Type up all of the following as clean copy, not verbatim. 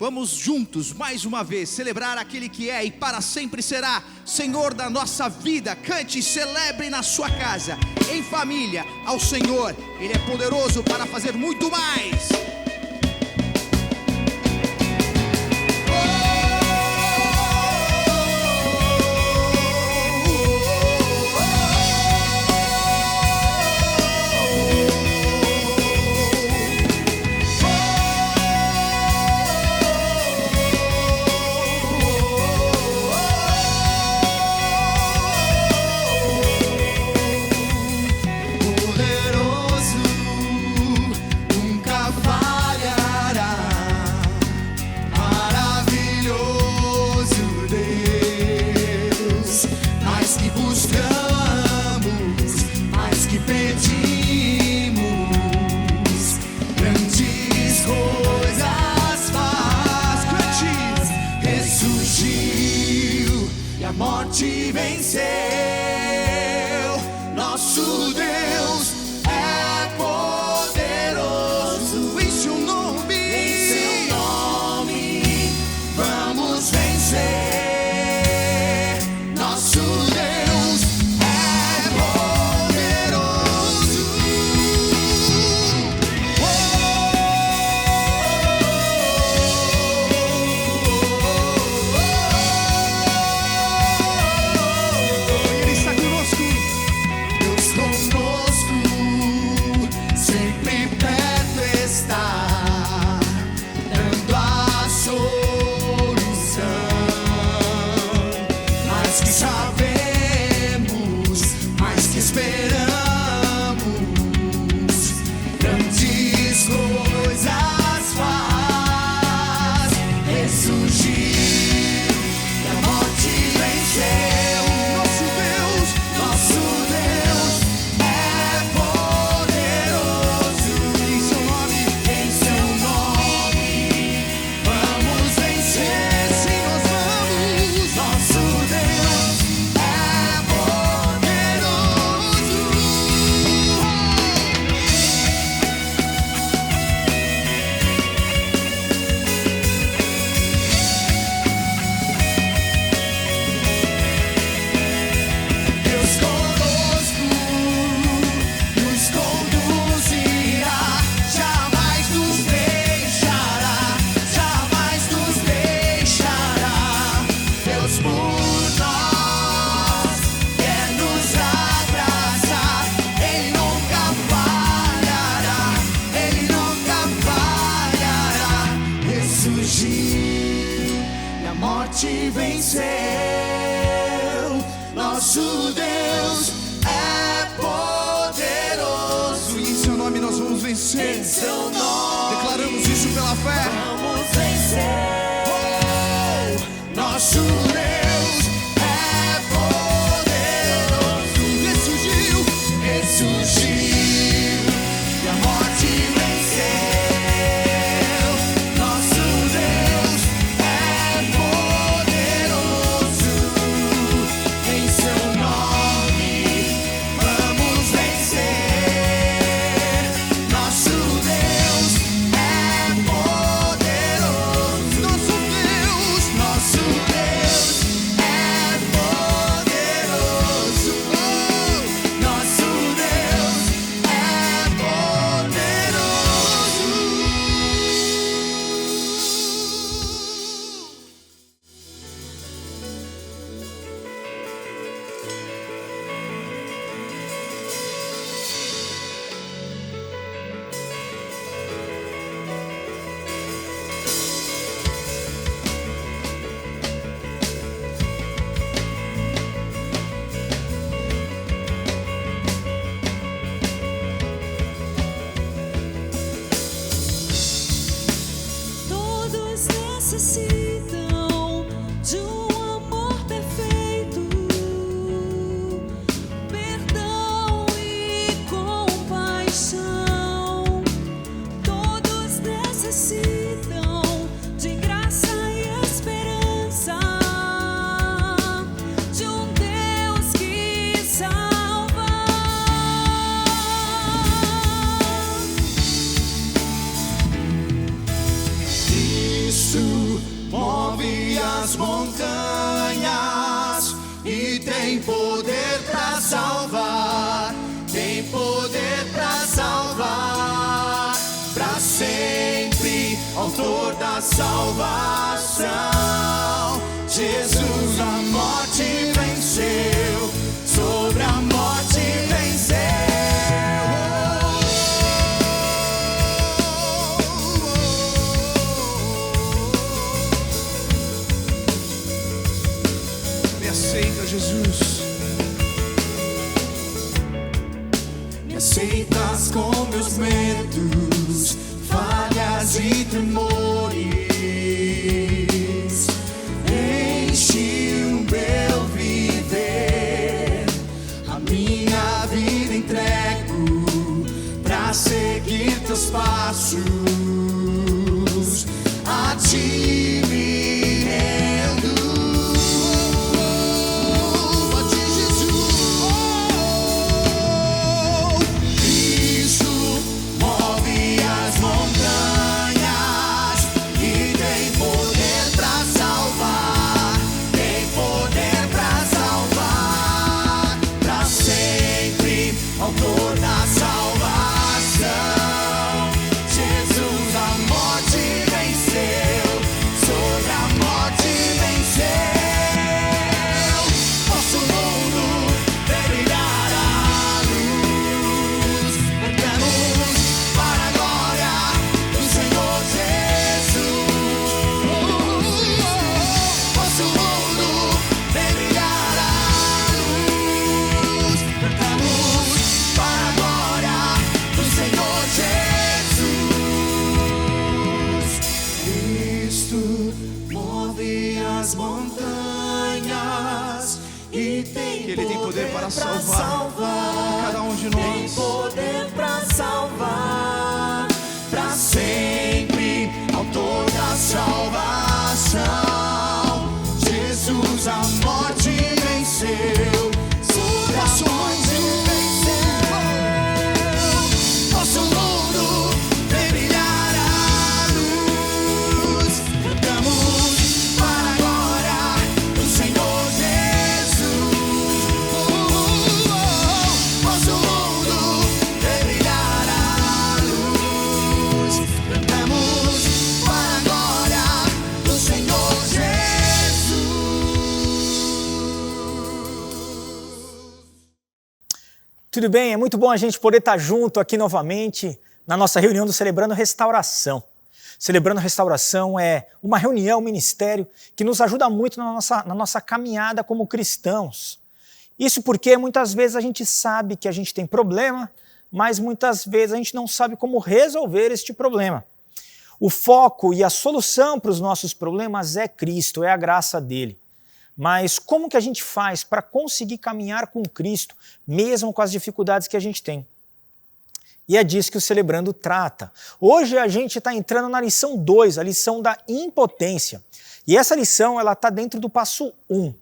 Vamos juntos, mais uma vez, celebrar aquele que é e para sempre será Senhor da nossa vida. Cante e celebre na sua casa, em família, ao Senhor. Ele é poderoso para fazer muito mais. Morte venceu, nosso Deus é poderoso. Em seu nome, vamos vencer. Nosso Deus é poderoso. salvação. Jesus a morte venceu, sobre a morte venceu. Me aceita, Jesus. Me aceitas com meus medos, falhas e tremores. Enche o meu viver, a minha vida entrego pra seguir teus passos. A ti me rendo. A ti, Jesus. Cristo move as montanhas e tem poder pra salvar. Tem poder pra salvar, pra sempre, autor da salvação. Jesus a morte venceu, sobre a morte venceu. Nosso mundo vem brilhar a luz. Cantamos para a glória do Senhor Jesus. Nosso mundo vem brilhar a luz. Cantamos para a glória do Senhor Jesus. Cristo move as montanhas e tem Que Ele tem poder para salvar salvar. cada um de Tem nós. poder pra salvar, pra sempre, autor da salvação. Jesus a morte venceu, sobre a morte venceu. Nosso mundo vem brilhar a luz. Cantamos para a glória do Senhor Jesus. Nosso mundo vem brilhar a luz. Cantamos para a glória do Senhor Jesus. Tudo bem? É muito bom a gente poder estar junto aqui novamente na nossa reunião do Celebrando Restauração. Celebrando Restauração é uma reunião, um ministério que nos ajuda muito na nossa caminhada como cristãos. Isso porque muitas vezes a gente sabe que a gente tem problema, mas muitas vezes a gente não sabe como resolver este problema. O foco e a solução para os nossos problemas é Cristo, é a graça dele. Mas como que a gente faz para conseguir caminhar com Cristo, mesmo com as dificuldades que a gente tem? E é disso que o Celebrando trata. Hoje a gente está entrando na lição 2, a lição da impotência. E essa lição está dentro do passo 1.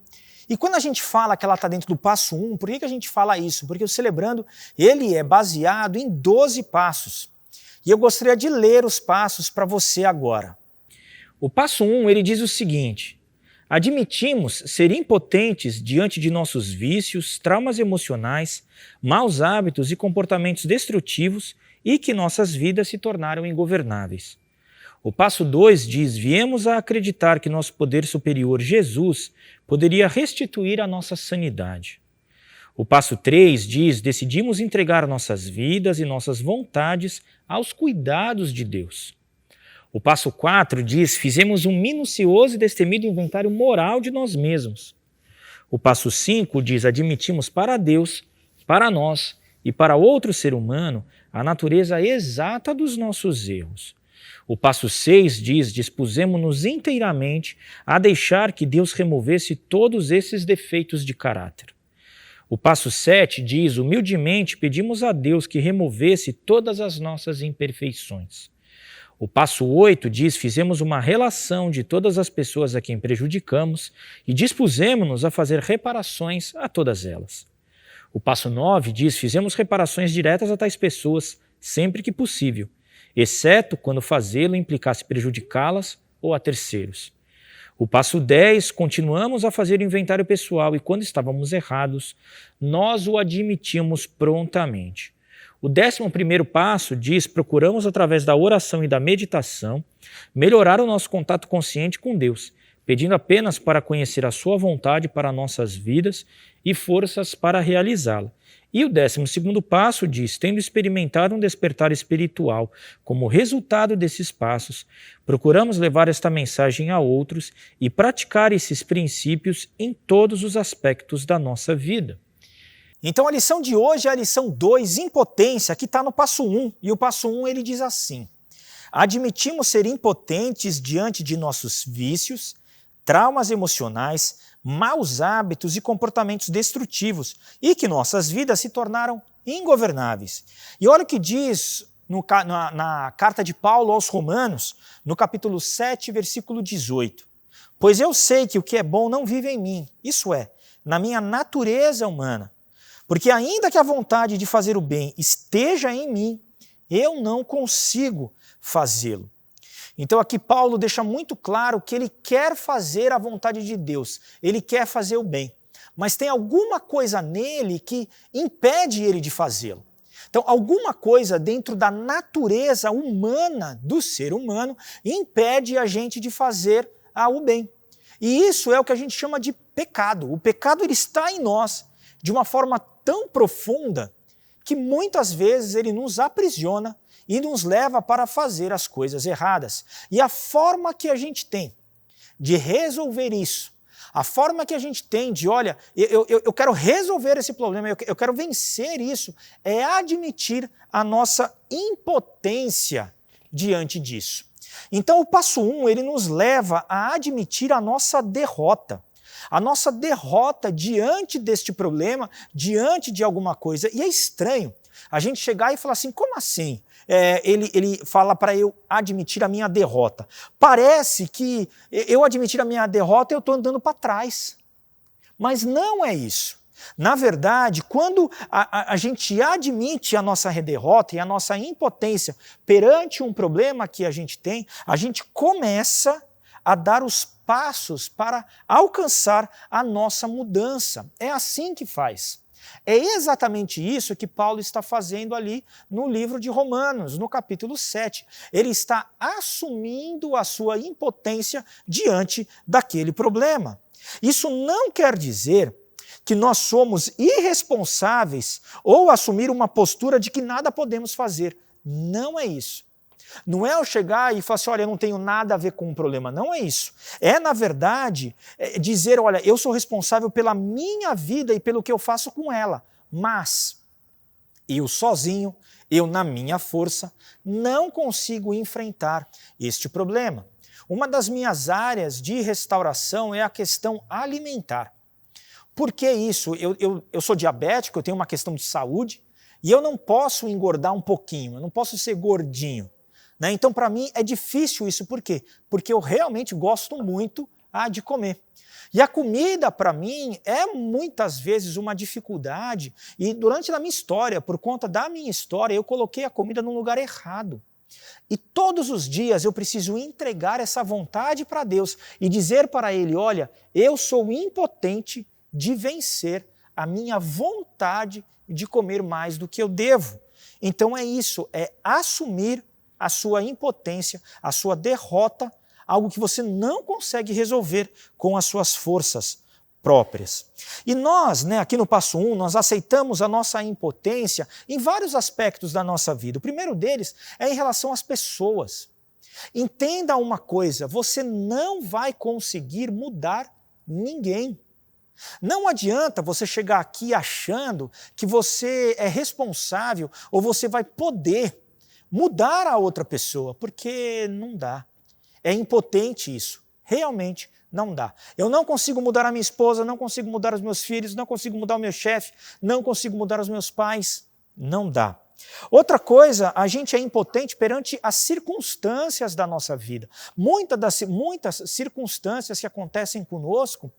E quando a gente fala que ela está dentro do passo 1, por que a gente fala isso? Porque o Celebrando ele é baseado em 12 passos. E eu gostaria de ler os passos para você agora. O passo 1 ele diz o seguinte: admitimos ser impotentes diante de nossos vícios, traumas emocionais, maus hábitos e comportamentos destrutivos e que nossas vidas se tornaram ingovernáveis. O passo 2 diz: viemos a acreditar que nosso poder superior, Jesus, poderia restituir a nossa sanidade. O passo 3 diz: decidimos entregar nossas vidas e nossas vontades aos cuidados de Deus. O passo 4 diz: fizemos um minucioso e destemido inventário moral de nós mesmos. O passo 5 diz: admitimos para Deus, para nós e para outro ser humano a natureza exata dos nossos erros. O passo 6 diz: dispusemos-nos inteiramente a deixar que Deus removesse todos esses defeitos de caráter. O passo 7 diz: humildemente pedimos a Deus que removesse todas as nossas imperfeições. O passo 8 diz: fizemos uma relação de todas as pessoas a quem prejudicamos e dispusemos-nos a fazer reparações a todas elas. O passo 9 diz: fizemos reparações diretas a tais pessoas sempre que possível, exceto quando fazê-lo implicasse prejudicá-las ou a terceiros. O passo 10, continuamos a fazer o inventário pessoal e quando estávamos errados, nós o admitimos prontamente. O 11º passo diz: procuramos através da oração e da meditação melhorar o nosso contato consciente com Deus, pedindo apenas para conhecer a sua vontade para nossas vidas e forças para realizá-la. E o 12º passo diz: tendo experimentado um despertar espiritual como resultado desses passos, procuramos levar esta mensagem a outros e praticar esses princípios em todos os aspectos da nossa vida. Então a lição de hoje é a lição 2, impotência, que está no passo 1. E o passo 1 ele diz assim: admitimos ser impotentes diante de nossos vícios, traumas emocionais, maus hábitos e comportamentos destrutivos e que nossas vidas se tornaram ingovernáveis. E olha o que diz na carta de Paulo aos Romanos, no capítulo 7, versículo 18. Pois eu sei que o que é bom não vive em mim, isso é, na minha natureza humana. Porque ainda que a vontade de fazer o bem esteja em mim, eu não consigo fazê-lo. Então aqui Paulo deixa muito claro que ele quer fazer a vontade de Deus, ele quer fazer o bem, mas tem alguma coisa nele que impede ele de fazê-lo. Então alguma coisa dentro da natureza humana do ser humano impede a gente de fazer o bem. E isso é o que a gente chama de pecado. O pecado ele está em nós de uma forma tão profunda que muitas vezes ele nos aprisiona e nos leva para fazer as coisas erradas. E a forma que a gente tem de resolver isso, a forma que a gente tem de, olha, eu quero resolver esse problema, eu quero vencer isso, é admitir a nossa impotência diante disso. Então o passo 1, ele nos leva a admitir a nossa derrota. A nossa derrota diante deste problema, diante de alguma coisa. E é estranho a gente chegar e falar assim, como assim? Ele fala para eu admitir a minha derrota. Parece que eu admitir a minha derrota eu estou andando para trás. Mas não é isso. Na verdade, quando a gente admite a nossa derrota e a nossa impotência perante um problema que a gente tem, a gente começa a dar os passos para alcançar a nossa mudança. É assim que faz. É exatamente isso que Paulo está fazendo ali no livro de Romanos, no capítulo 7. Ele está assumindo a sua impotência diante daquele problema. Isso não quer dizer que nós somos irresponsáveis ou assumir uma postura de que nada podemos fazer. Não é isso. Não é eu chegar e falar assim, olha, eu não tenho nada a ver com o problema. Não é isso. É, na verdade, dizer, olha, eu sou responsável pela minha vida e pelo que eu faço com ela. Mas eu sozinho, eu na minha força, não consigo enfrentar este problema. Uma das minhas áreas de restauração é a questão alimentar. Por que isso? Eu sou diabético, eu tenho uma questão de saúde e eu não posso engordar um pouquinho, eu não posso ser gordinho. Então, para mim, é difícil isso. Por quê? Porque eu realmente gosto muito de comer. E a comida, para mim, é muitas vezes uma dificuldade. E durante a minha história, por conta da minha história, eu coloquei a comida no lugar errado. E todos os dias eu preciso entregar essa vontade para Deus e dizer para Ele, olha, eu sou impotente de vencer a minha vontade de comer mais do que eu devo. Então é isso, é assumir a sua impotência, a sua derrota, algo que você não consegue resolver com as suas forças próprias. E nós, aqui no passo 1, nós aceitamos a nossa impotência em vários aspectos da nossa vida. O primeiro deles é em relação às pessoas. Entenda uma coisa, você não vai conseguir mudar ninguém. Não adianta você chegar aqui achando que você é responsável ou você vai poder mudar a outra pessoa, porque não dá. É impotente isso. Realmente não dá. Eu não consigo mudar a minha esposa, não consigo mudar os meus filhos, não consigo mudar o meu chefe, não consigo mudar os meus pais. Não dá. Outra coisa, a gente é impotente perante as circunstâncias da nossa vida. Muitas circunstâncias que acontecem conosco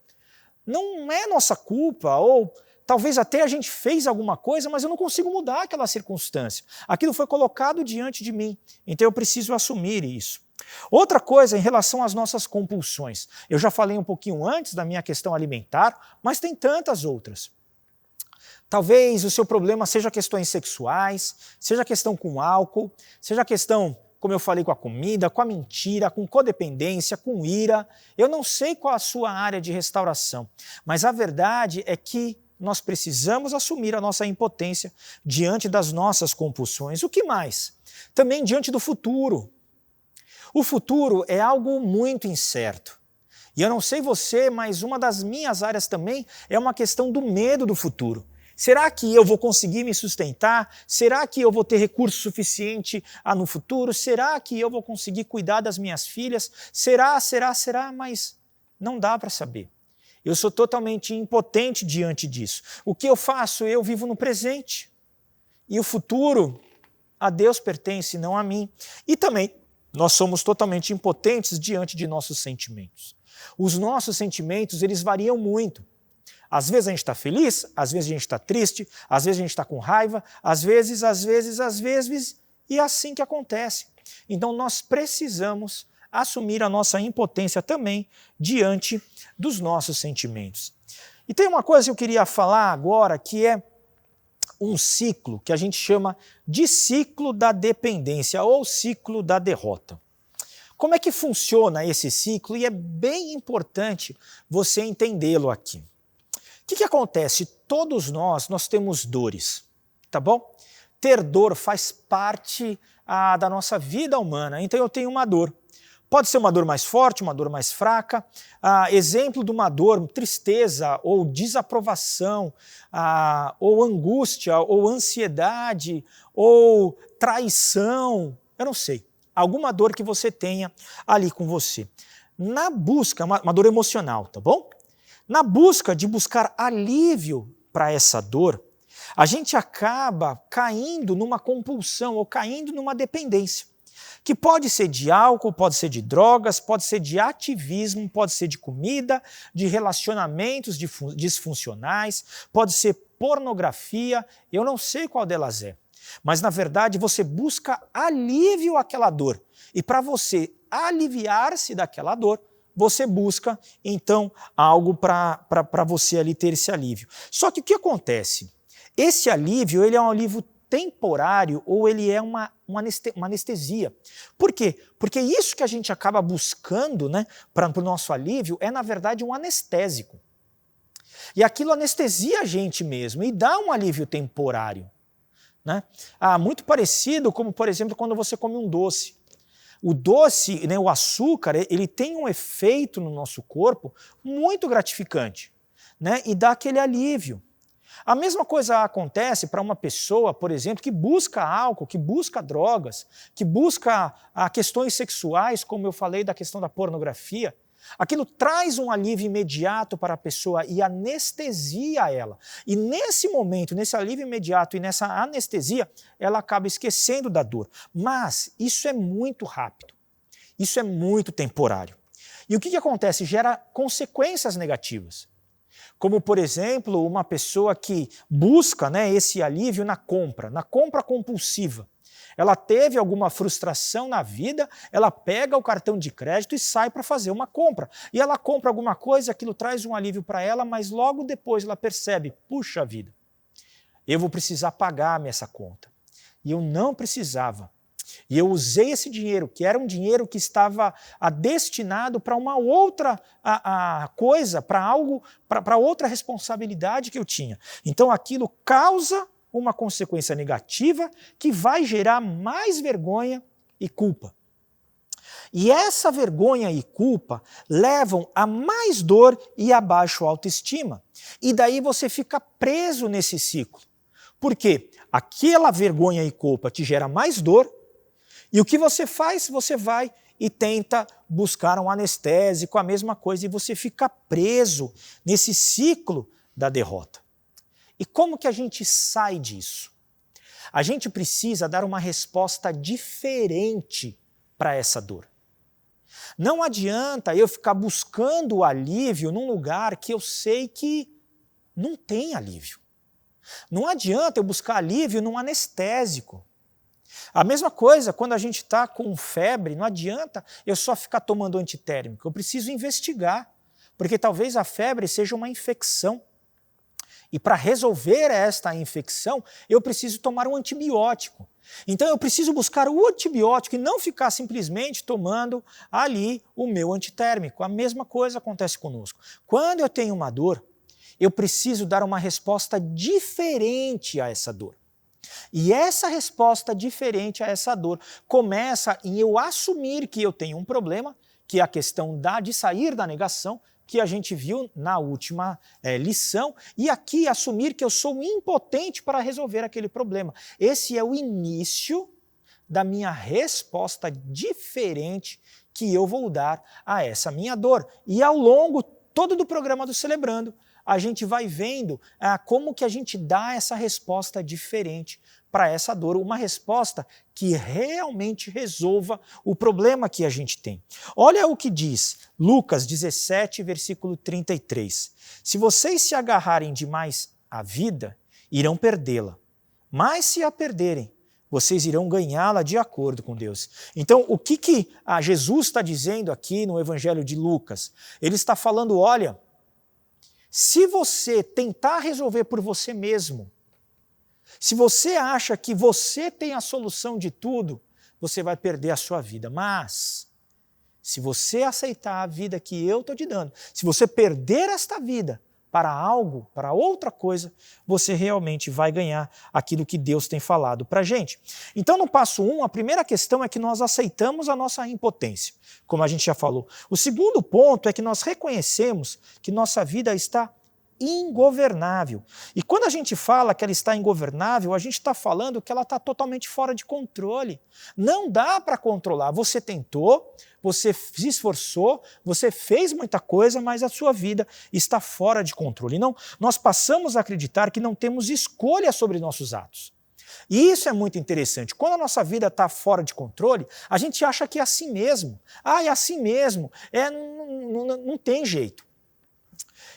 não é nossa culpa, ou talvez até a gente fez alguma coisa, mas eu não consigo mudar aquela circunstância. Aquilo foi colocado diante de mim, então eu preciso assumir isso. Outra coisa em relação às nossas compulsões. Eu já falei um pouquinho antes da minha questão alimentar, mas tem tantas outras. Talvez o seu problema seja questões sexuais, seja questão com álcool, seja questão, como eu falei, com a comida, com a mentira, com codependência, com ira. Eu não sei qual a sua área de restauração, mas a verdade é que nós precisamos assumir a nossa impotência diante das nossas compulsões. O que mais? Também diante do futuro. O futuro é algo muito incerto. E eu não sei você, mas uma das minhas áreas também é uma questão do medo do futuro. Será que eu vou conseguir me sustentar? Será que eu vou ter recurso suficiente no futuro? Será que eu vou conseguir cuidar das minhas filhas? Será? Mas não dá para saber. Eu sou totalmente impotente diante disso. O que eu faço? Eu vivo no presente. E o futuro a Deus pertence, não a mim. E também nós somos totalmente impotentes diante de nossos sentimentos. Os nossos sentimentos, eles variam muito. Às vezes a gente está feliz, às vezes a gente está triste, às vezes a gente está com raiva, às vezes, e é assim que acontece. Então nós precisamos assumir a nossa impotência também diante dos nossos sentimentos. E tem uma coisa que eu queria falar agora, que é um ciclo que a gente chama de ciclo da dependência ou ciclo da derrota. Como é que funciona esse ciclo? E é bem importante você entendê-lo aqui. O que acontece? Todos nós temos dores, tá bom? Ter dor faz parte da nossa vida humana, então eu tenho uma dor. Pode ser uma dor mais forte, uma dor mais fraca. Exemplo de uma dor, tristeza ou desaprovação, ou angústia, ou ansiedade, ou traição, eu não sei. Alguma dor que você tenha ali com você. Na busca, uma dor emocional, tá bom? Na busca de buscar alívio para essa dor, a gente acaba caindo numa compulsão ou caindo numa dependência, que pode ser de álcool, pode ser de drogas, pode ser de ativismo, pode ser de comida, de relacionamentos disfuncionais, pode ser pornografia, eu não sei qual delas é. Mas, na verdade, você busca alívio àquela dor. E para você aliviar-se daquela dor, você busca, então, algo para você ali ter esse alívio. Só que o que acontece? Esse alívio, ele é um alívio temporário ou ele é uma anestesia. Por quê? Porque isso que a gente acaba buscando, né, para o nosso alívio é, na verdade, um anestésico. E aquilo anestesia a gente mesmo e dá um alívio temporário. Né? Muito parecido como, por exemplo, quando você come um doce. O doce, né, o açúcar, ele tem um efeito no nosso corpo muito gratificante, né, e dá aquele alívio. A mesma coisa acontece para uma pessoa, por exemplo, que busca álcool, que busca drogas, que busca questões sexuais, como eu falei da questão da pornografia. Aquilo traz um alívio imediato para a pessoa e anestesia ela. E nesse momento, nesse alívio imediato e nessa anestesia, ela acaba esquecendo da dor. Mas isso é muito rápido. Isso é muito temporário. E o que acontece? Gera consequências negativas. Como, por exemplo, uma pessoa que busca, né, esse alívio na compra compulsiva. Ela teve alguma frustração na vida, ela pega o cartão de crédito e sai para fazer uma compra. E ela compra alguma coisa, aquilo traz um alívio para ela, mas logo depois ela percebe, puxa vida, eu vou precisar pagar essa conta. E eu não precisava. E eu usei esse dinheiro, que era um dinheiro que estava destinado para uma outra coisa, para algo, para outra responsabilidade que eu tinha. Então aquilo causa uma consequência negativa que vai gerar mais vergonha e culpa. E essa vergonha e culpa levam a mais dor e a baixa autoestima. E daí você fica preso nesse ciclo. Por quê? Aquela vergonha e culpa te gera mais dor, e o que você faz? Você vai e tenta buscar um anestésico, a mesma coisa, e você fica preso nesse ciclo da derrota. E como que a gente sai disso? A gente precisa dar uma resposta diferente para essa dor. Não adianta eu ficar buscando o alívio num lugar que eu sei que não tem alívio. Não adianta eu buscar alívio num anestésico. A mesma coisa quando a gente está com febre, não adianta eu só ficar tomando antitérmico. Eu preciso investigar, porque talvez a febre seja uma infecção. E para resolver esta infecção, eu preciso tomar um antibiótico. Então eu preciso buscar o antibiótico e não ficar simplesmente tomando ali o meu antitérmico. A mesma coisa acontece conosco. Quando eu tenho uma dor, eu preciso dar uma resposta diferente a essa dor. E essa resposta diferente a essa dor começa em eu assumir que eu tenho um problema, que é a questão de sair da negação, que a gente viu na última lição, e aqui assumir que eu sou impotente para resolver aquele problema. Esse é o início da minha resposta diferente que eu vou dar a essa minha dor. E ao longo todo do programa do Celebrando, a gente vai vendo como que a gente dá essa resposta diferente para essa dor, uma resposta que realmente resolva o problema que a gente tem. Olha o que diz Lucas 17, versículo 33. Se vocês se agarrarem demais à vida, irão perdê-la. Mas se a perderem, vocês irão ganhá-la de acordo com Deus. Então, o que Jesus está dizendo aqui no Evangelho de Lucas? Ele está falando, olha, se você tentar resolver por você mesmo, se você acha que você tem a solução de tudo, você vai perder a sua vida. Mas, se você aceitar a vida que eu estou te dando, se você perder esta vida para algo, para outra coisa, você realmente vai ganhar aquilo que Deus tem falado para a gente. Então, no passo 1, a primeira questão é que nós aceitamos a nossa impotência, como a gente já falou. O segundo ponto é que nós reconhecemos que nossa vida está ingovernável. E quando a gente fala que ela está ingovernável, a gente está falando que ela está totalmente fora de controle. Não dá para controlar. Você tentou, você se esforçou, você fez muita coisa, mas a sua vida está fora de controle. Não, nós passamos a acreditar que não temos escolha sobre nossos atos. E isso é muito interessante. Quando a nossa vida está fora de controle, a gente acha que é assim mesmo. É assim mesmo. Não tem jeito.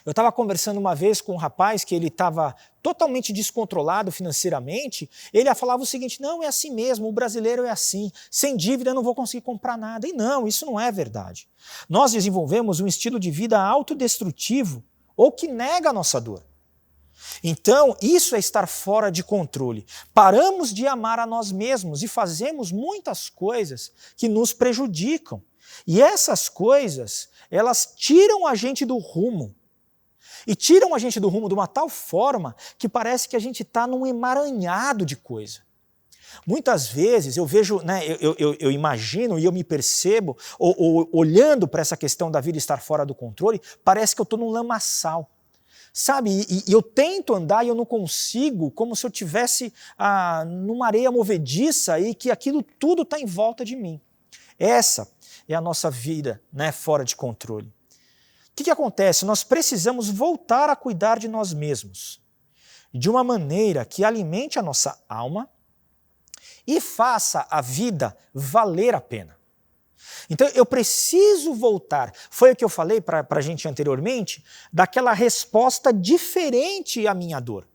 Eu estava conversando uma vez com um rapaz que ele estava totalmente descontrolado financeiramente. Ele falava o seguinte, não, é assim mesmo, o brasileiro é assim, sem dívida eu não vou conseguir comprar nada. E não, isso não é verdade. Nós desenvolvemos um estilo de vida autodestrutivo ou que nega a nossa dor. Então, isso é estar fora de controle. Paramos de amar a nós mesmos e fazemos muitas coisas que nos prejudicam. E essas coisas, elas tiram a gente do rumo. E tiram a gente do rumo de uma tal forma que parece que a gente está num emaranhado de coisa. Muitas vezes eu vejo, eu imagino e eu me percebo, olhando para essa questão da vida estar fora do controle, parece que eu estou num lamaçal. Sabe, e eu tento andar e eu não consigo, como se eu estivesse numa areia movediça e que aquilo tudo está em volta de mim. Essa é a nossa vida, fora de controle. O que acontece? Nós precisamos voltar a cuidar de nós mesmos, de uma maneira que alimente a nossa alma e faça a vida valer a pena. Então eu preciso voltar, foi o que eu falei para a gente anteriormente, daquela resposta diferente à minha dor.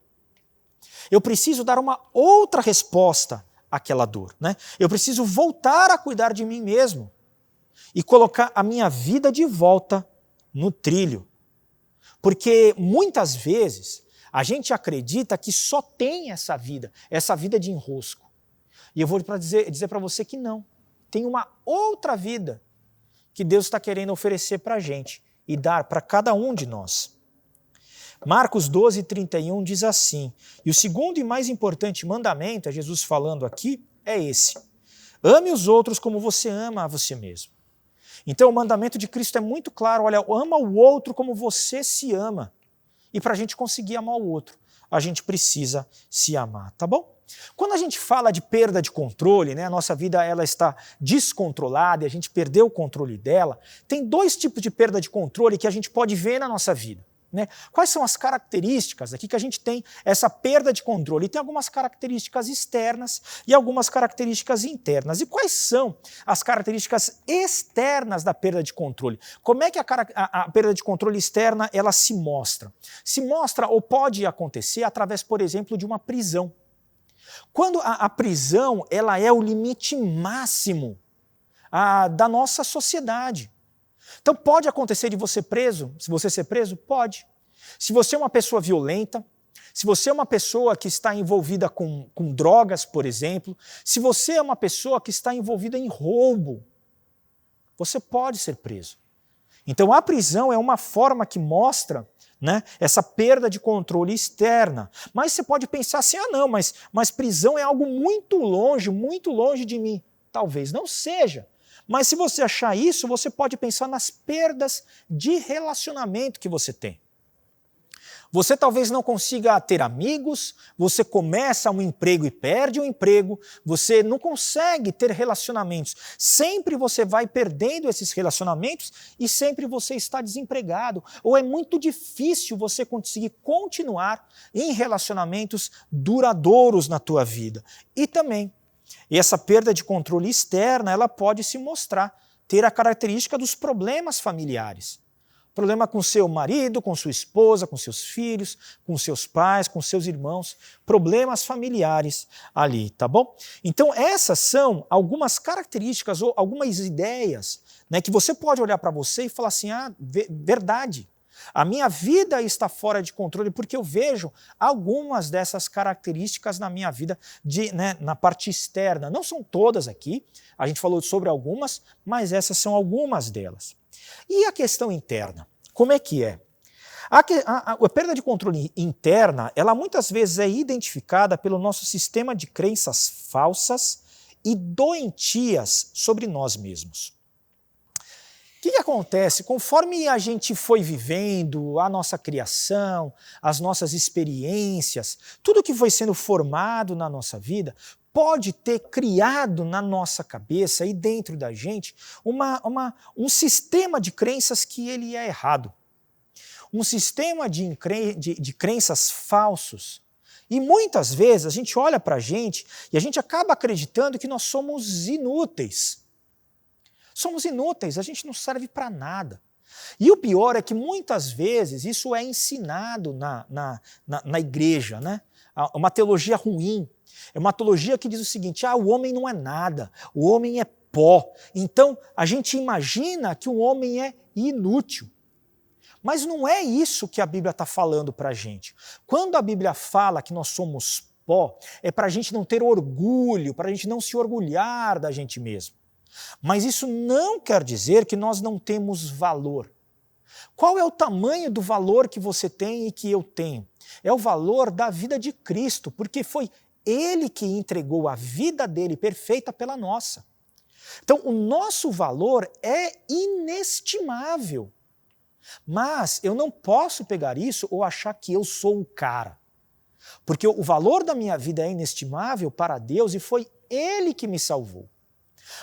Eu preciso dar uma outra resposta àquela dor. Eu preciso voltar a cuidar de mim mesmo e colocar a minha vida de volta no trilho. Porque muitas vezes a gente acredita que só tem essa vida de enrosco. E eu vou dizer para você que não. Tem uma outra vida que Deus está querendo oferecer para a gente e dar para cada um de nós. Marcos 12, 31 diz assim, e o segundo e mais importante mandamento, é Jesus falando aqui, é esse. Ame os outros como você ama a você mesmo. Então o mandamento de Cristo é muito claro, olha, ama o outro como você se ama. E para a gente conseguir amar o outro, a gente precisa se amar, tá bom? Quando a gente fala de perda de controle, a nossa vida ela está descontrolada e a gente perdeu o controle dela, tem dois tipos de perda de controle que a gente pode ver na nossa vida. Quais são as características aqui que a gente tem essa perda de controle? E tem algumas características externas e algumas características internas. E quais são as características externas da perda de controle? Como é que a perda de controle externa ela se mostra? Se mostra ou pode acontecer através, por exemplo, de uma prisão. Quando a prisão ela é o limite máximo da nossa sociedade. Então pode acontecer de você preso, se você ser preso, pode. Se você é uma pessoa violenta, se você é uma pessoa que está envolvida com drogas, por exemplo, se você é uma pessoa que está envolvida em roubo, você pode ser preso. Então a prisão é uma forma que mostra, né, essa perda de controle externa. Mas você pode pensar assim, não, mas prisão é algo muito longe de mim. Talvez não seja. Mas se você achar isso, você pode pensar nas perdas de relacionamento que você tem. Você talvez não consiga ter amigos, você começa um emprego e perde o emprego, você não consegue ter relacionamentos. Sempre você vai perdendo esses relacionamentos e sempre você está desempregado. Ou é muito difícil você conseguir continuar em relacionamentos duradouros na tua vida. E também, essa perda de controle externa, ela pode se mostrar, ter a característica dos problemas familiares. Problema com seu marido, com sua esposa, com seus filhos, com seus pais, com seus irmãos, problemas familiares ali, tá bom? Então essas são algumas características ou algumas ideias, né, que você pode olhar para você e falar assim, verdade, a minha vida está fora de controle porque eu vejo algumas dessas características na minha vida, na parte externa. Não são todas aqui, a gente falou sobre algumas, mas essas são algumas delas. E a questão interna, como é que é? A perda de controle interna, ela muitas vezes é identificada pelo nosso sistema de crenças falsas e doentias sobre nós mesmos. O que acontece? Conforme a gente foi vivendo a nossa criação, as nossas experiências, tudo que foi sendo formado na nossa vida, pode ter criado na nossa cabeça e dentro da gente um sistema de crenças que ele é errado. Um sistema de crenças falsos. E muitas vezes a gente olha para a gente e a gente acaba acreditando que nós somos inúteis. Somos inúteis, a gente não serve para nada. E o pior é que muitas vezes isso é ensinado na igreja, né? Uma teologia ruim. É uma teologia que diz o seguinte, o homem não é nada, o homem é pó. Então, a gente imagina que o homem é inútil. Mas não é isso que a Bíblia está falando para a gente. Quando a Bíblia fala que nós somos pó, é para a gente não ter orgulho, para a gente não se orgulhar da gente mesmo. Mas isso não quer dizer que nós não temos valor. Qual é o tamanho do valor que você tem e que eu tenho? É o valor da vida de Cristo, porque foi Ele que entregou a vida dele perfeita pela nossa. Então, o nosso valor é inestimável. Mas eu não posso pegar isso ou achar que eu sou o cara. Porque o valor da minha vida é inestimável para Deus e foi Ele que me salvou.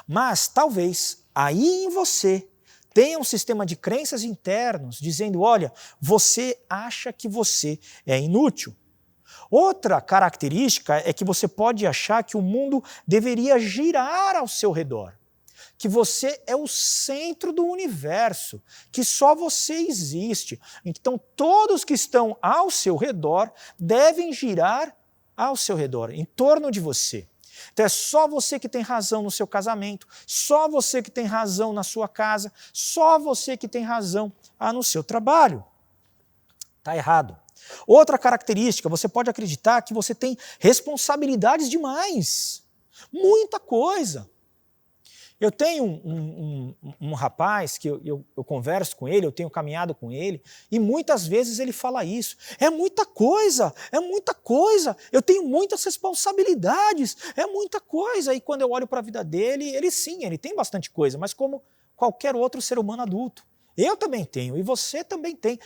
Mas talvez aí em você tenha um sistema de crenças internos dizendo, olha, você acha que você é inútil. Outra característica é que você pode achar que o mundo deveria girar ao seu redor, que você é o centro do universo, que só você existe. Então todos que estão ao seu redor devem girar ao seu redor, em torno de você. Então é só você que tem razão no seu casamento, só você que tem razão na sua casa, só você que tem razão no seu trabalho. Está errado. Outra característica, você pode acreditar que você tem responsabilidades demais. Muita coisa. Eu tenho um rapaz que eu converso com ele, eu tenho caminhado com ele, e muitas vezes ele fala isso. É muita coisa, eu tenho muitas responsabilidades, é muita coisa. E quando eu olho para a vida dele, ele tem bastante coisa, mas como qualquer outro ser humano adulto. Eu também tenho, e você também tem.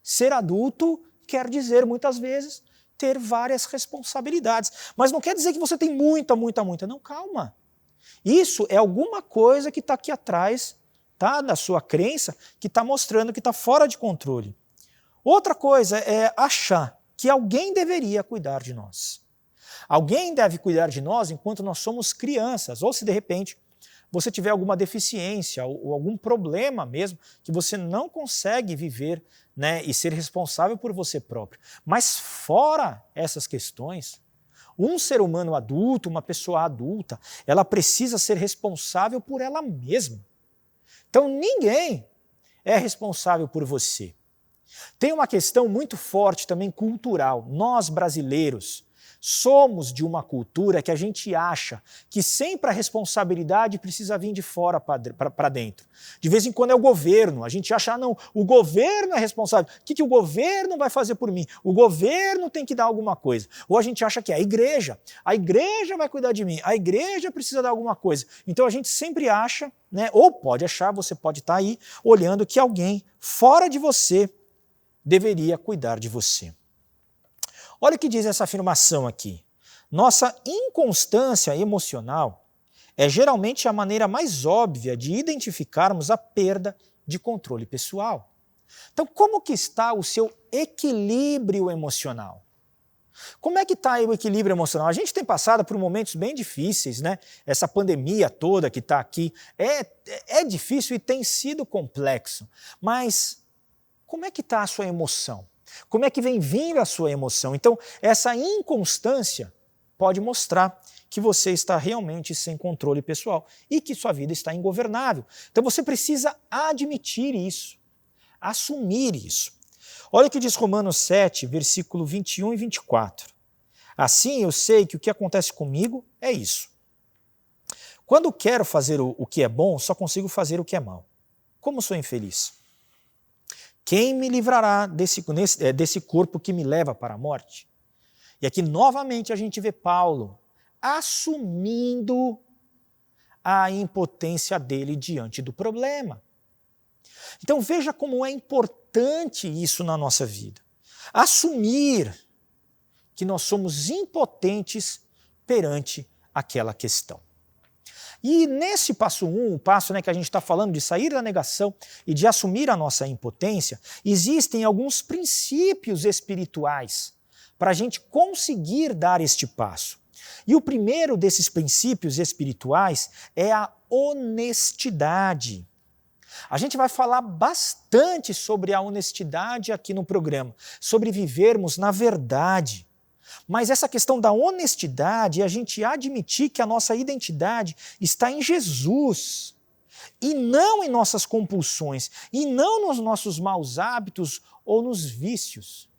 Ser adulto quer dizer, muitas vezes, ter várias responsabilidades. Mas não quer dizer que você tem muita. Não, calma. Isso é alguma coisa que está aqui atrás, tá, da sua crença, que está mostrando que está fora de controle. Outra coisa é achar que alguém deveria cuidar de nós. Alguém deve cuidar de nós enquanto nós somos crianças, ou se de repente você tiver alguma deficiência ou algum problema mesmo, que você não consegue viver, né, e ser responsável por você próprio. Mas fora essas questões, um ser humano adulto, uma pessoa adulta, ela precisa ser responsável por ela mesma. Então ninguém é responsável por você. Tem uma questão muito forte também cultural. Nós, brasileiros, somos de uma cultura que a gente acha que sempre a responsabilidade precisa vir de fora para dentro. De vez em quando é o governo, a gente acha, não, o governo é responsável. O que o governo vai fazer por mim? O governo tem que dar alguma coisa. Ou a gente acha que é a igreja vai cuidar de mim, a igreja precisa dar alguma coisa. Então a gente sempre acha, né, ou pode achar, você pode estar aí olhando que alguém fora de você deveria cuidar de você. Olha o que diz essa afirmação aqui. Nossa inconstância emocional é geralmente a maneira mais óbvia de identificarmos a perda de controle pessoal. Então, como que está o seu equilíbrio emocional? Como é que está o equilíbrio emocional? A gente tem passado por momentos bem difíceis, né? Essa pandemia toda que está aqui é difícil e tem sido complexo. Mas como é que está a sua emoção? Como é que vem vindo a sua emoção? Então, essa inconstância pode mostrar que você está realmente sem controle pessoal e que sua vida está ingovernável. Então, você precisa admitir isso, assumir isso. Olha o que diz Romanos 7, versículo 21 e 24. Assim, eu sei que o que acontece comigo é isso. Quando quero fazer o que é bom, só consigo fazer o que é mal. Como sou infeliz? Quem me livrará desse corpo que me leva para a morte? E aqui novamente a gente vê Paulo assumindo a impotência dele diante do problema. Então veja como é importante isso na nossa vida. Assumir que nós somos impotentes perante aquela questão. E nesse passo 1, o passo que a gente está falando de sair da negação e de assumir a nossa impotência, existem alguns princípios espirituais para a gente conseguir dar este passo. E o primeiro desses princípios espirituais é a honestidade. A gente vai falar bastante sobre a honestidade aqui no programa, sobre vivermos na verdade. Mas essa questão da honestidade é a gente admitir que a nossa identidade está em Jesus e não em nossas compulsões, e não nos nossos maus hábitos ou nos vícios.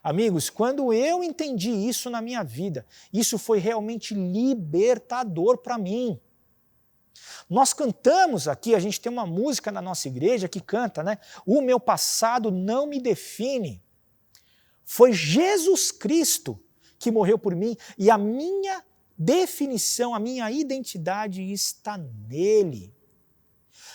Amigos, quando eu entendi isso na minha vida, isso foi realmente libertador para mim. Nós cantamos aqui, a gente tem uma música na nossa igreja que canta, né? O meu passado não me define. Foi Jesus Cristo que morreu por mim e a minha definição, a minha identidade está nele.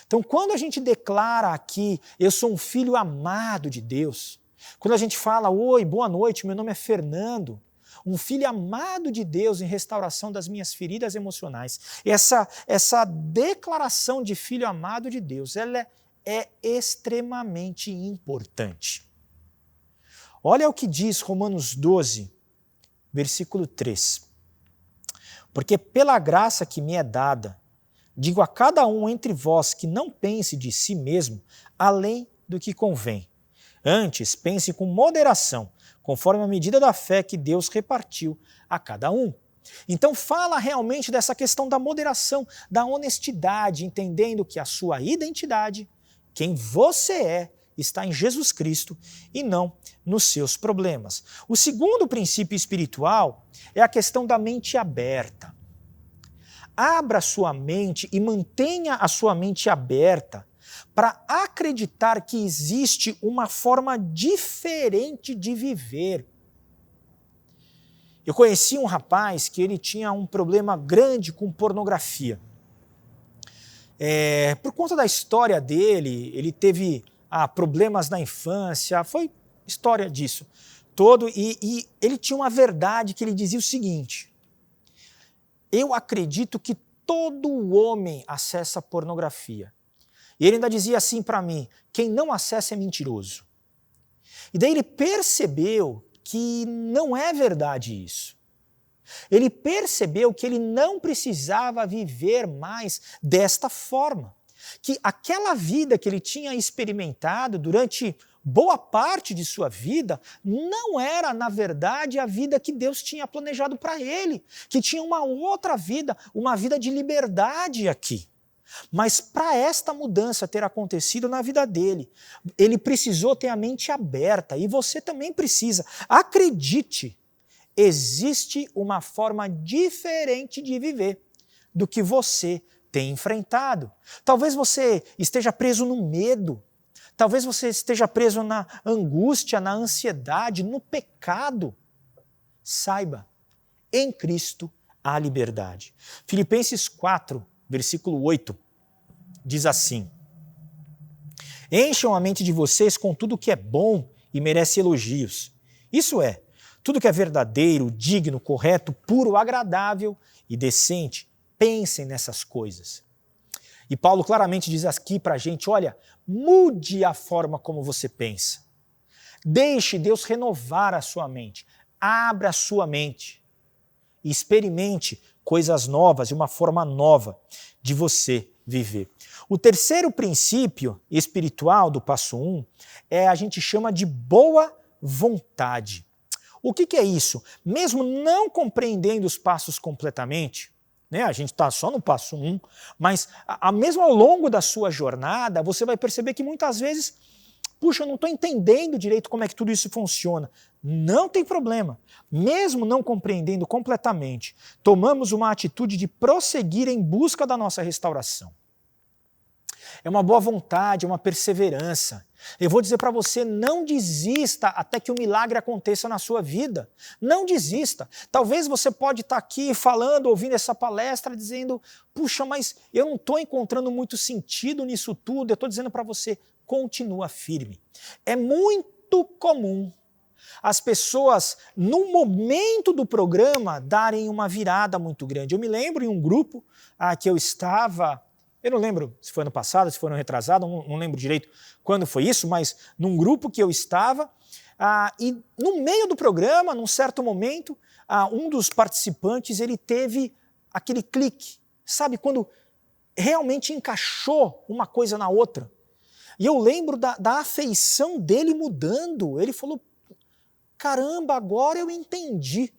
Então, quando a gente declara aqui, eu sou um filho amado de Deus, quando a gente fala, oi, boa noite, meu nome é Fernando, um filho amado de Deus em restauração das minhas feridas emocionais, essa declaração de filho amado de Deus, ela é extremamente importante. Olha o que diz Romanos 12, versículo 3. Porque pela graça que me é dada, digo a cada um entre vós que não pense de si mesmo além do que convém. Antes, pense com moderação, conforme a medida da fé que Deus repartiu a cada um. Então fala realmente dessa questão da moderação, da honestidade, entendendo que a sua identidade, quem você é, está em Jesus Cristo e não nos seus problemas. O segundo princípio espiritual é a questão da mente aberta. Abra sua mente e mantenha a sua mente aberta para acreditar que existe uma forma diferente de viver. Eu conheci um rapaz que ele tinha um problema grande com pornografia. Por conta da história dele, ele teve problemas na infância, foi história disso todo, e ele tinha uma verdade que ele dizia o seguinte: eu acredito que todo homem acessa pornografia. E ele ainda dizia assim para mim, quem não acessa é mentiroso. E daí ele percebeu que não é verdade isso. Ele percebeu que ele não precisava viver mais desta forma. Que aquela vida que ele tinha experimentado durante boa parte de sua vida não era, na verdade, a vida que Deus tinha planejado para ele, que tinha uma outra vida, uma vida de liberdade aqui. Mas para esta mudança ter acontecido na vida dele, ele precisou ter a mente aberta, e você também precisa. Acredite, existe uma forma diferente de viver do que você tem enfrentado. Talvez você esteja preso no medo, talvez você esteja preso na angústia, na ansiedade, no pecado. Saiba, em Cristo há liberdade. Filipenses 4, versículo 8, diz assim: encham a mente de vocês com tudo que é bom e merece elogios. Isso é, tudo que é verdadeiro, digno, correto, puro, agradável e decente. Pensem nessas coisas. E Paulo claramente diz aqui para a gente, olha, mude a forma como você pensa. Deixe Deus renovar a sua mente. Abra a sua mente. E experimente coisas novas e uma forma nova de você viver. O terceiro princípio espiritual do passo 1 a gente chama de boa vontade. O que é isso? Mesmo não compreendendo os passos completamente, a gente está só no passo 1, mas mesmo ao longo da sua jornada, você vai perceber que muitas vezes, puxa, eu não estou entendendo direito como é que tudo isso funciona. Não tem problema. Mesmo não compreendendo completamente, tomamos uma atitude de prosseguir em busca da nossa restauração. É uma boa vontade, é uma perseverança. Eu vou dizer para você, não desista até que o milagre aconteça na sua vida. Não desista. Talvez você pode estar aqui falando, ouvindo essa palestra, dizendo, puxa, mas eu não estou encontrando muito sentido nisso tudo. Eu estou dizendo para você, continua firme. É muito comum as pessoas, no momento do programa, darem uma virada muito grande. Eu me lembro em um grupo que eu estava... Eu não lembro se foi ano passado, se foi ano retrasado, não lembro direito quando foi isso, mas num grupo que eu estava, e no meio do programa, num certo momento, um dos participantes ele teve aquele clique, sabe, quando realmente encaixou uma coisa na outra. E eu lembro da afeição dele mudando, ele falou, caramba, agora eu entendi.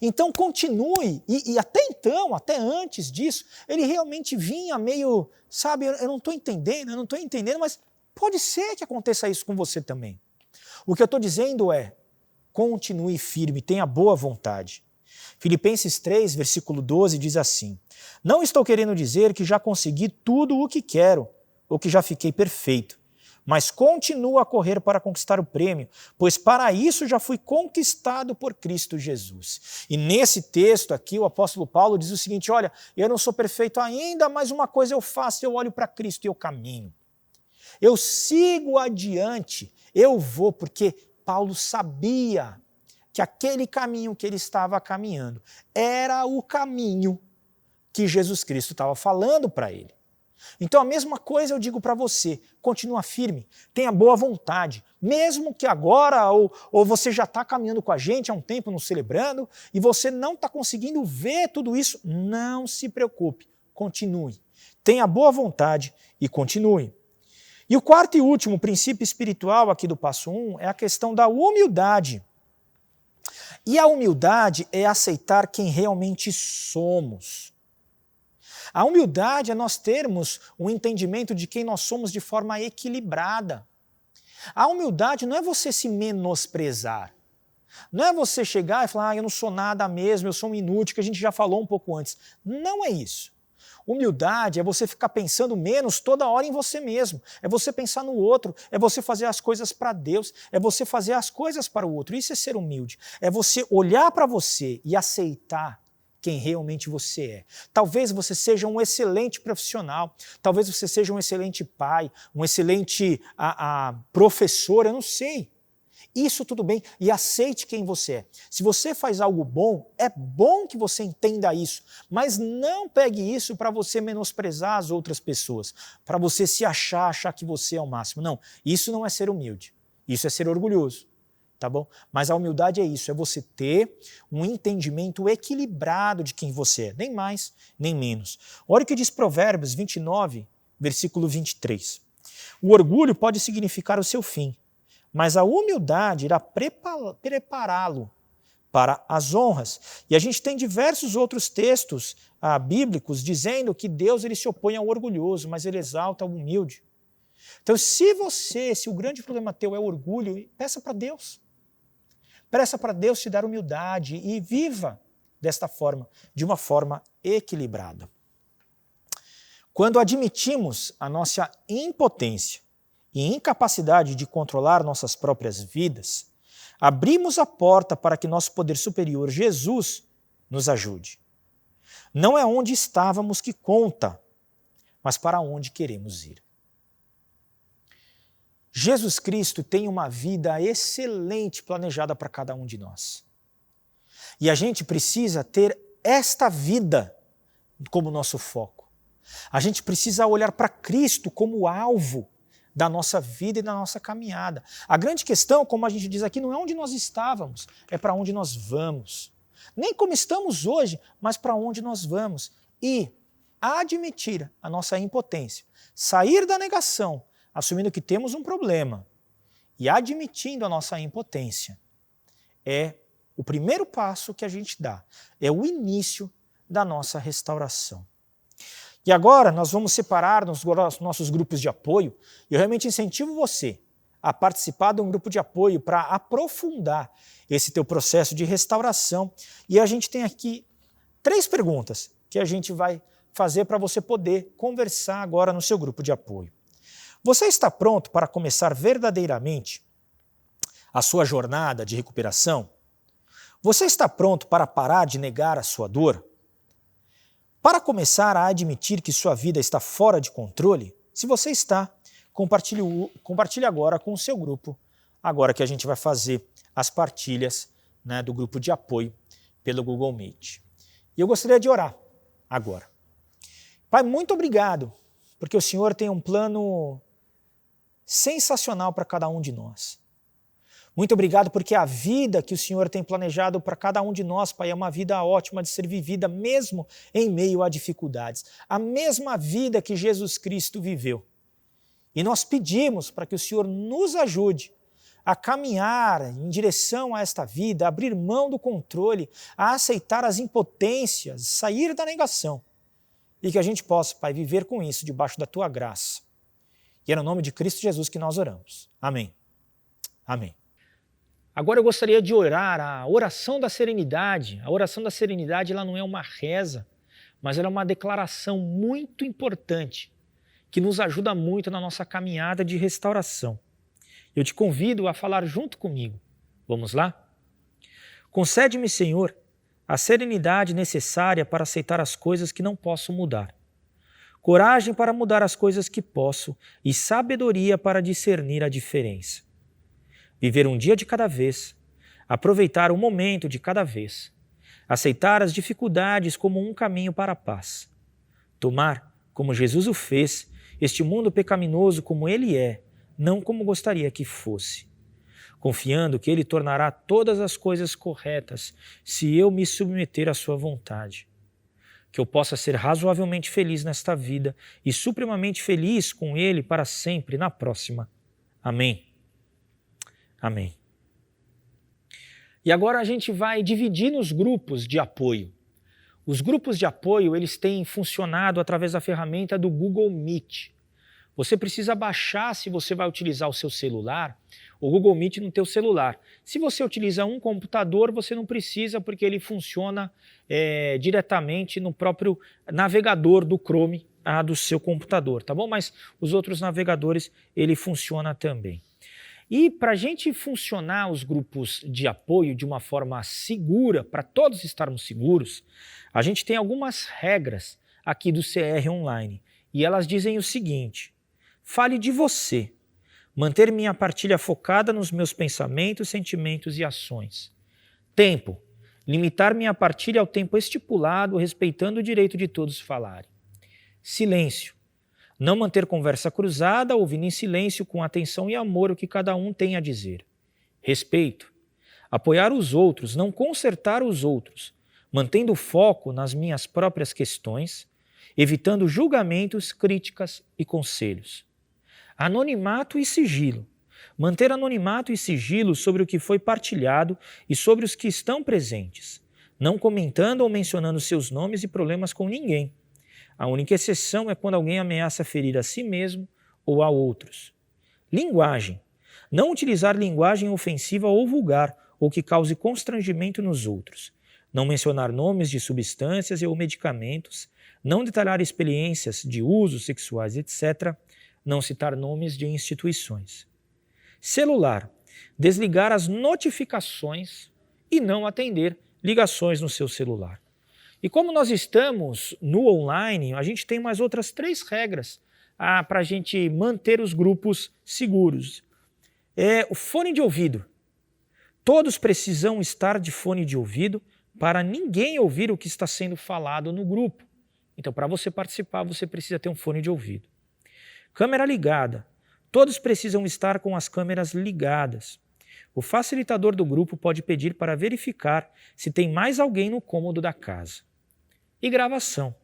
Então continue, e até então, até antes disso, ele realmente vinha meio, sabe, eu não estou entendendo, mas pode ser que aconteça isso com você também. O que eu estou dizendo é, continue firme, tenha boa vontade. Filipenses 3, versículo 12 diz assim, não estou querendo dizer que já consegui tudo o que quero, ou que já fiquei perfeito, mas continuo a correr para conquistar o prêmio, pois para isso já fui conquistado por Cristo Jesus. E nesse texto aqui, o apóstolo Paulo diz o seguinte, olha, eu não sou perfeito ainda, mas uma coisa eu faço, eu olho para Cristo e eu caminho. Eu sigo adiante, eu vou, porque Paulo sabia que aquele caminho que ele estava caminhando era o caminho que Jesus Cristo estava falando para ele. Então a mesma coisa eu digo para você, continua firme, tenha boa vontade, mesmo que agora ou você já está caminhando com a gente há um tempo nos celebrando e você não está conseguindo ver tudo isso, não se preocupe, continue, tenha boa vontade e continue. E o quarto e último princípio espiritual aqui do passo 1 é a questão da humildade. E a humildade é aceitar quem realmente somos. A humildade é nós termos um entendimento de quem nós somos de forma equilibrada. A humildade não é você se menosprezar. Não é você chegar e falar, eu não sou nada mesmo, eu sou um inútil, que a gente já falou um pouco antes. Não é isso. Humildade é você ficar pensando menos toda hora em você mesmo. É você pensar no outro, é você fazer as coisas para Deus, é você fazer as coisas para o outro. Isso é ser humilde. É você olhar para você e aceitar quem realmente você é. Talvez você seja um excelente profissional, talvez você seja um excelente pai, um excelente professor, eu não sei. Isso tudo bem, e aceite quem você é. Se você faz algo bom, é bom que você entenda isso, mas não pegue isso para você menosprezar as outras pessoas, para você se achar que você é o máximo. Não, isso não é ser humilde, isso é ser orgulhoso. Tá bom? Mas a humildade é isso, é você ter um entendimento equilibrado de quem você é, nem mais, nem menos. Olha o que diz Provérbios 29, versículo 23. O orgulho pode significar o seu fim, mas a humildade irá prepará-lo para as honras. E a gente tem diversos outros textos bíblicos dizendo que Deus ele se opõe ao orgulhoso, mas ele exalta o humilde. Então, se o grande problema teu é orgulho, peça para Deus. Peça para Deus te dar humildade e viva desta forma, de uma forma equilibrada. Quando admitimos a nossa impotência e incapacidade de controlar nossas próprias vidas, abrimos a porta para que nosso poder superior, Jesus, nos ajude. Não é onde estávamos que conta, mas para onde queremos ir. Jesus Cristo tem uma vida excelente planejada para cada um de nós. E a gente precisa ter esta vida como nosso foco. A gente precisa olhar para Cristo como alvo da nossa vida e da nossa caminhada. A grande questão, como a gente diz aqui, não é onde nós estávamos, é para onde nós vamos. Nem como estamos hoje, mas para onde nós vamos. E admitir a nossa impotência, sair da negação, assumindo que temos um problema e admitindo a nossa impotência, é o primeiro passo que a gente dá, é o início da nossa restauração. E agora nós vamos separar nos nossos grupos de apoio e eu realmente incentivo você a participar de um grupo de apoio para aprofundar esse teu processo de restauração. E a gente tem aqui 3 perguntas que a gente vai fazer para você poder conversar agora no seu grupo de apoio. Você está pronto para começar verdadeiramente a sua jornada de recuperação? Você está pronto para parar de negar a sua dor? Para começar a admitir que sua vida está fora de controle? Se você está, compartilhe agora com o seu grupo, agora que a gente vai fazer as partilhas, né, do grupo de apoio pelo Google Meet. E eu gostaria de orar agora. Pai, muito obrigado, porque o Senhor tem um plano sensacional para cada um de nós. Muito obrigado porque a vida que o Senhor tem planejado para cada um de nós, Pai, é uma vida ótima de ser vivida mesmo em meio a dificuldades. A mesma vida que Jesus Cristo viveu. E nós pedimos para que o Senhor nos ajude a caminhar em direção a esta vida, a abrir mão do controle, a aceitar as impotências, sair da negação. E que a gente possa, Pai, viver com isso debaixo da Tua graça. E é no nome de Cristo Jesus que nós oramos. Amém. Amém. Agora eu gostaria de orar a oração da serenidade. A oração da serenidade ela não é uma reza, mas ela é uma declaração muito importante que nos ajuda muito na nossa caminhada de restauração. Eu te convido a falar junto comigo. Vamos lá? Concede-me, Senhor, a serenidade necessária para aceitar as coisas que não posso mudar. Coragem para mudar as coisas que posso e sabedoria para discernir a diferença. Viver um dia de cada vez, aproveitar um momento de cada vez, aceitar as dificuldades como um caminho para a paz. Tomar, como Jesus o fez, este mundo pecaminoso como ele é, não como gostaria que fosse. Confiando que ele tornará todas as coisas corretas se eu me submeter à sua vontade. Que eu possa ser razoavelmente feliz nesta vida e supremamente feliz com ele para sempre na próxima. Amém. Amém. E agora a gente vai dividir nos grupos de apoio. Os grupos de apoio, eles têm funcionado através da ferramenta do Google Meet. Você precisa baixar, se você vai utilizar o seu celular, o Google Meet no teu celular. Se você utiliza um computador, você não precisa, porque ele funciona diretamente no próprio navegador do Chrome do seu computador, tá bom? Mas os outros navegadores, ele funciona também. E para a gente funcionar os grupos de apoio de uma forma segura, para todos estarmos seguros, a gente tem algumas regras aqui do CR Online. E elas dizem o seguinte: fale de você, manter minha partilha focada nos meus pensamentos, sentimentos e ações. Tempo, limitar minha partilha ao tempo estipulado, respeitando o direito de todos falarem. Silêncio, não manter conversa cruzada, ouvindo em silêncio com atenção e amor o que cada um tem a dizer. Respeito, apoiar os outros, não consertar os outros, mantendo o foco nas minhas próprias questões, evitando julgamentos, críticas e conselhos. Anonimato e sigilo, Manter anonimato e sigilo sobre o que foi partilhado e sobre os que estão presentes, não comentando ou mencionando seus nomes e problemas com ninguém. A única exceção é quando alguém ameaça ferir a si mesmo ou a outros. Linguagem. Não utilizar linguagem ofensiva ou vulgar ou que cause constrangimento nos outros. Não mencionar nomes de substâncias ou medicamentos. Não detalhar experiências de usos sexuais, etc. Não citar nomes de instituições. Celular. Desligar as notificações e não atender ligações no seu celular. E como nós estamos no online, a gente tem mais outras 3 regras para a gente manter os grupos seguros. O fone de ouvido. Todos precisam estar de fone de ouvido para ninguém ouvir o que está sendo falado no grupo. Então, para você participar, você precisa ter um fone de ouvido. Câmera ligada. Todos precisam estar com as câmeras ligadas. O facilitador do grupo pode pedir para verificar se tem mais alguém no cômodo da casa. E gravação.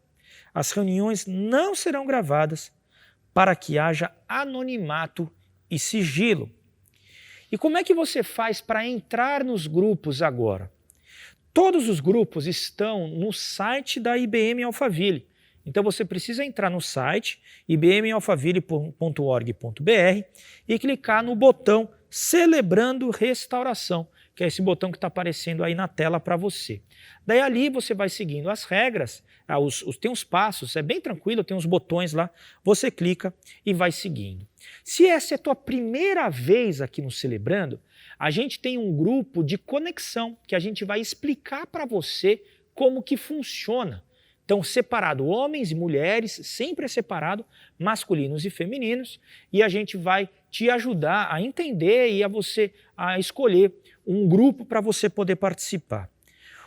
As reuniões não serão gravadas para que haja anonimato e sigilo. E como é que você faz para entrar nos grupos agora? Todos os grupos estão no site da IBM Alphaville. Então você precisa entrar no site ibmalphaville.org.br e clicar no botão Celebrando Restauração, que é esse botão que está aparecendo aí na tela para você. Daí ali você vai seguindo as regras, tem uns passos, é bem tranquilo, tem uns botões lá, você clica e vai seguindo. Se essa é a tua primeira vez aqui no Celebrando, a gente tem um grupo de conexão que a gente vai explicar para você como que funciona. Então, separado homens e mulheres, sempre é separado, masculinos e femininos, e a gente vai te ajudar a entender e a escolher um grupo para você poder participar.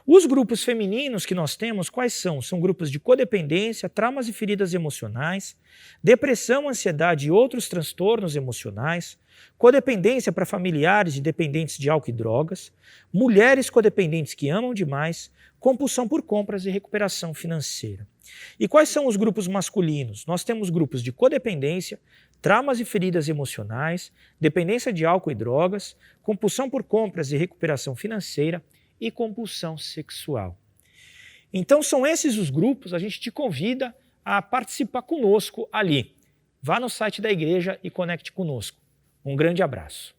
Os grupos femininos que nós temos, quais são? São grupos de codependência, traumas e feridas emocionais, depressão, ansiedade e outros transtornos emocionais, codependência para familiares e dependentes de álcool e drogas, mulheres codependentes que amam demais, compulsão por compras e recuperação financeira. E quais são os grupos masculinos? Nós temos grupos de codependência, traumas e feridas emocionais, dependência de álcool e drogas, compulsão por compras e recuperação financeira e compulsão sexual. Então são esses os grupos, a gente te convida a participar conosco ali. Vá no site da igreja e conecte conosco. Um grande abraço.